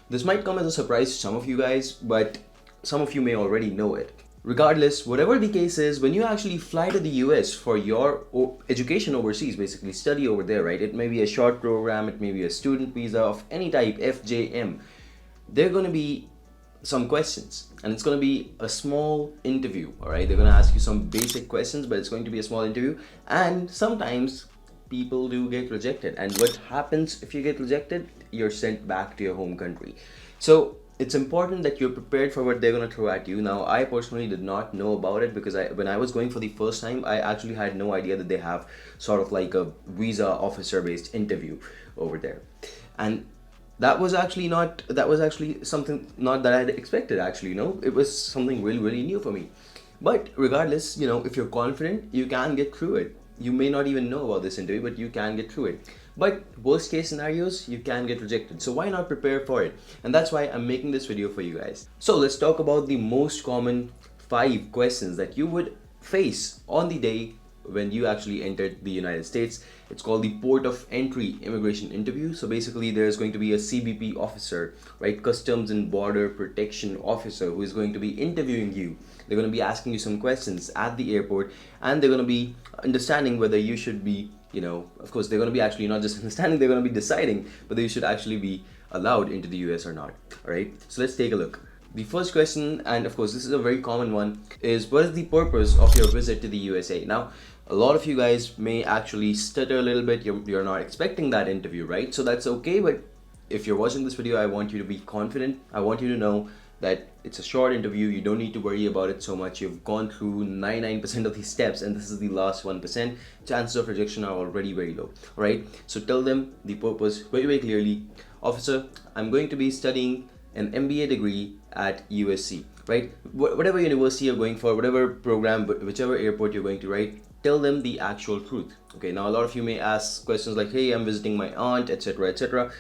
This might come as a surprise to some of you guys, but some of you may already know it. Regardless, whatever the case is, when you actually fly to the US for your education overseas, basically study over there, right? It may be a short program, it may be a student visa of any type, FJM. There are going to be some questions, and it's going to be a small interview. All right, they're going to ask you some basic questions, but it's going to be a small interview. And sometimes people do get rejected, and what happens if you get rejected? You're sent back to your home country. So it's important that you're prepared for what they're going to throw at you. Now, I personally did not know about it because when I was going for the first time, I actually had no idea that they have sort of like a visa officer based interview over there. And that was actually something not that I had expected. Actually, it was something really, really new for me. But regardless, if you're confident, you can get through it. You may not even know about this interview, but you can get through it. But worst case scenarios, you can get rejected. So why not prepare for it? And that's why I'm making this video for you guys. So let's talk about the most common 5 questions that you would face on the day when you actually entered the United States. It's called the port of entry immigration interview. So basically there's going to be a CBP officer, right? Customs and Border Protection officer, who is going to be interviewing you. They're going to be asking you some questions at the airport, and they're going to be understanding whether you should be, of course, they're going to be actually not just understanding, they're going to be deciding whether you should actually be allowed into the US or not. All right, so let's take a look. The first question, and of course this is a very common one, is what is the purpose of your visit to the USA? Now, a lot of you guys may actually stutter a little bit. You're not expecting that interview, right? So that's okay, but if you're watching this video, I want you to be confident. I want you to know that it's a short interview. You don't need to worry about it so much. You've gone through 99% of these steps, and this is the last 1%. Chances of rejection are already very low, right? So tell them the purpose very, very clearly. Officer, I'm going to be studying an MBA degree at USC, right? Whatever university you're going for, whatever program, whichever airport you're going to, right? Tell them the actual truth. Okay, now a lot of you may ask questions like, hey, I'm visiting my aunt, etc., etc.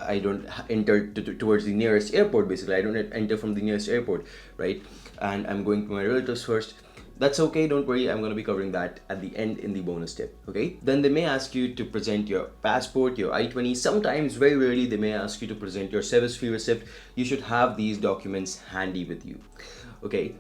I don't enter towards the nearest airport. Basically, I don't enter from the nearest airport, right? And I'm going to my relatives first. That's okay, don't worry, I'm going to be covering that at the end in the bonus tip, okay? Then they may ask you to present your passport, your I-20. Sometimes, very rarely, they may ask you to present your service fee receipt. You should have these documents handy with you, okay?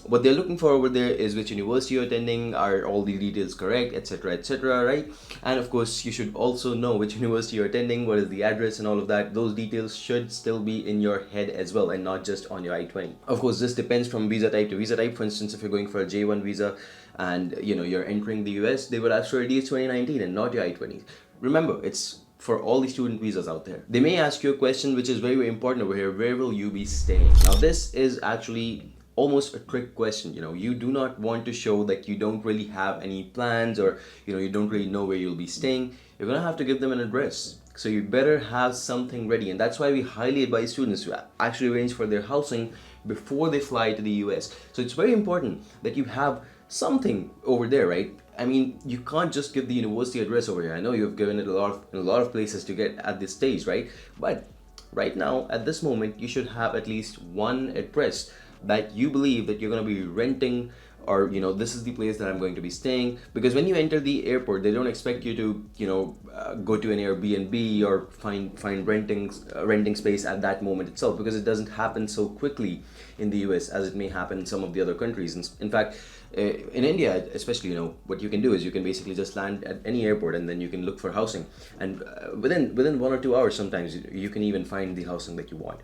What they're looking for over there is which university you're attending, are all the details correct, etc., etc., right? And of course, you should also know which university you're attending, what is the address and all of that. Those details should still be in your head as well, and not just on your I-20. Of course, this depends from visa type to visa type. For instance, if you're going for a J1 visa and you're entering the US, they would ask for a DS 2019 and not your I-20. Remember, it's for all the student visas out there. They may ask you a question which is very, very important over here. Where will you be staying? Now, this is actually almost a trick question. You do not want to show that you don't really have any plans, or you don't really know where you'll be staying. You're gonna have to give them an address, so you better have something ready. And that's why we highly advise students to actually arrange for their housing before they fly to the US. So it's very important that you have something over there, right? I mean, you can't just give the university address over here. I know you've given it in a lot of places to get at this stage, right? But right now, at this moment, you should have at least one address that you believe that you're going to be renting, or this is the place that I'm going to be staying. Because when you enter the airport, they don't expect you to go to an Airbnb or find renting space at that moment itself, because it doesn't happen so quickly in the US as it may happen in some of the other countries. In fact, in India especially, what you can do is you can basically just land at any airport, and then you can look for housing, and within 1 or 2 hours sometimes you can even find the housing that you want,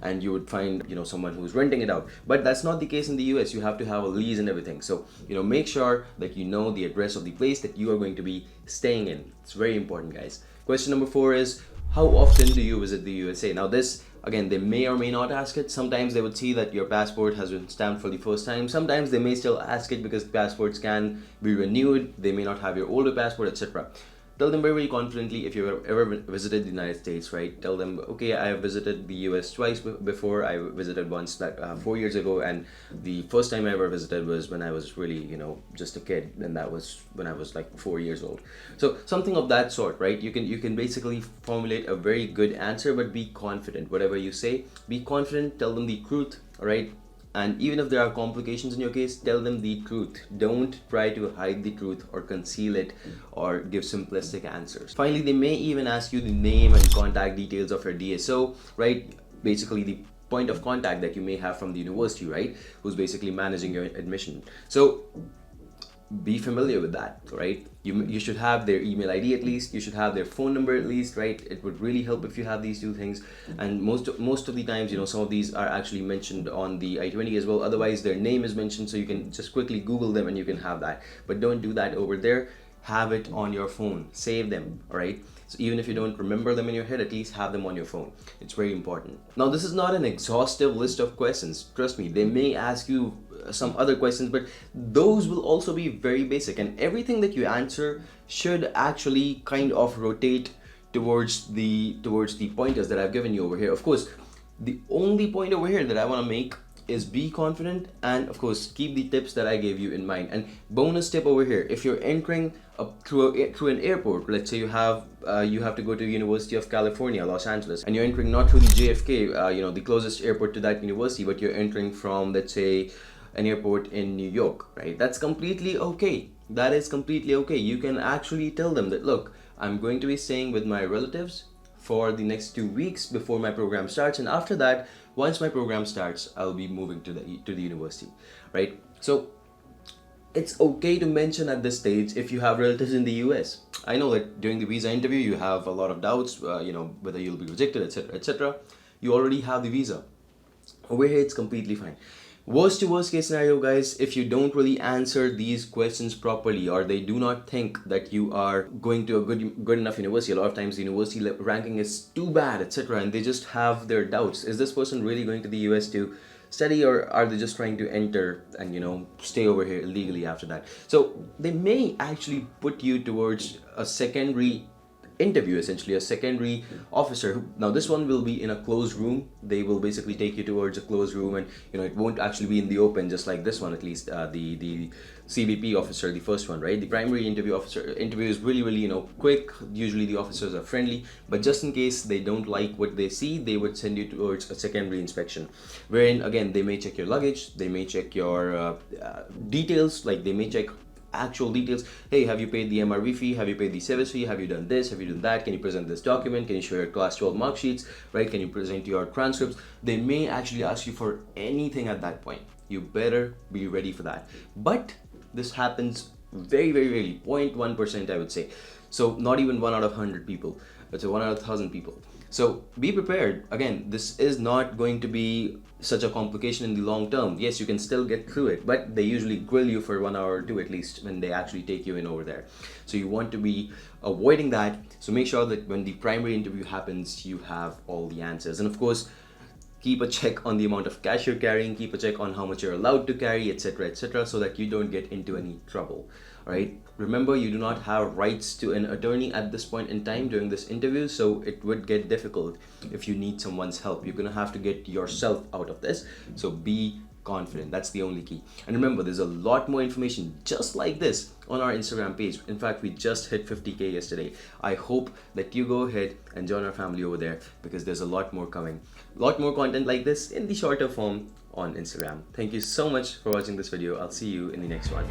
and you would find someone who's renting it out. But that's not the case in the US. You have to have a lease and everything. So make sure that you know the address of the place that you are going to be staying in. It's very important, guys. Question number 4 is, how often do you visit the USA? Now this, again, they may or may not ask it. Sometimes they would see that your passport has been stamped for the first time. Sometimes they may still ask it because passports can be renewed. They may not have your older passport, etc. Tell them very, very confidently, if you've ever visited the United States, right? Tell them, okay, I have visited the US twice before. I visited once 4 years ago, and the first time I ever visited was when I was really, just a kid, and that was when I was like 4 years old. So something of that sort, right? You can basically formulate a very good answer, but be confident. Whatever you say, be confident. Tell them the truth, all right? And even if there are complications in your case, tell them the truth. Don't try to hide the truth or conceal it or give simplistic answers. Finally, they may even ask you the name and contact details of your DSO, right? Basically the point of contact that you may have from the university, right? Who's basically managing your admission. So be familiar with that, right? You should have their email ID at least, you should have their phone number at least, right? It would really help if you have these two things. And most of the times, you know, some of these are actually mentioned on the I-20 as well. Otherwise their name is mentioned, so you can just quickly Google them and you can have that. But don't do that over there. Have it on your phone, save them, all right? So even if you don't remember them in your head, at least have them on your phone. It's very important. Now, this is not an exhaustive list of questions. Trust me, they may ask you some other questions, but those will also be very basic, and everything that you answer should actually kind of rotate towards the pointers that I've given you over here. Of course, the only point over here that I want to make is be confident, and of course keep the tips that I gave you in mind. And bonus tip over here, if you're entering through an airport, let's say you have to go to University of California, Los Angeles, and you're entering not through the JFK, the closest airport to that university, but you're entering from, let's say, an airport in New York, right? That's completely okay. That is completely okay. You can actually tell them that, look, I'm going to be staying with my relatives for the next 2 weeks before my program starts, and after that, once my program starts, I'll be moving to the university, right? So it's okay to mention at this stage if you have relatives in the US. I know that during the visa interview you have a lot of doubts, whether you'll be rejected, etc., etc. You already have the visa. Over here, it's completely fine. Worst to worst case scenario, guys, if you don't really answer these questions properly, or they do not think that you are going to a good enough university, a lot of times the university ranking is too bad, etc., and they just have their doubts. Is this person really going to the US to study, or are they just trying to enter and stay over here illegally after that? So they may actually put you towards a secondary interview, essentially a secondary officer. Now this one will be in a closed room. They will basically take you towards a closed room, and it won't actually be in the open, just like this one, at least the CBP officer, the first one, right? The primary interview is really quick. Usually the officers are friendly, but just in case they don't like what they see, they would send you towards a secondary inspection, wherein again they may check your luggage, they may check your details, like they may check actual details. Hey, have you paid the MRV fee? Have you paid the service fee? Have you done this? Have you done that? Can you present this document? Can you show your class 12 mark sheets, right? Can you present your transcripts? They may actually ask you for anything at that point. You better be ready for that. But this happens very, very rarely, 0.1%, I would say. So not even 1 out of 100 people. It's a 1 out of 1,000 people. So be prepared. Again, this is not going to be such a complication in the long term. Yes, you can still get through it, but they usually grill you for 1 hour or 2 at least when they actually take you in over there. So you want to be avoiding that. So make sure that when the primary interview happens, you have all the answers. And of course, keep a check on the amount of cash you're carrying, keep a check on how much you're allowed to carry, etc., so that you don't get into any trouble. All right, remember, you do not have rights to an attorney at this point in time during this interview, so it would get difficult if you need someone's help. You're gonna have to get yourself out of this, so be confident. That's the only key. And remember, there's a lot more information just like this on our Instagram page. In fact, we just hit 50K yesterday. I hope that you go ahead and join our family over there, because there's a lot more coming. A lot more content like this in the shorter form on Instagram. Thank you so much for watching this video. I'll see you in the next one.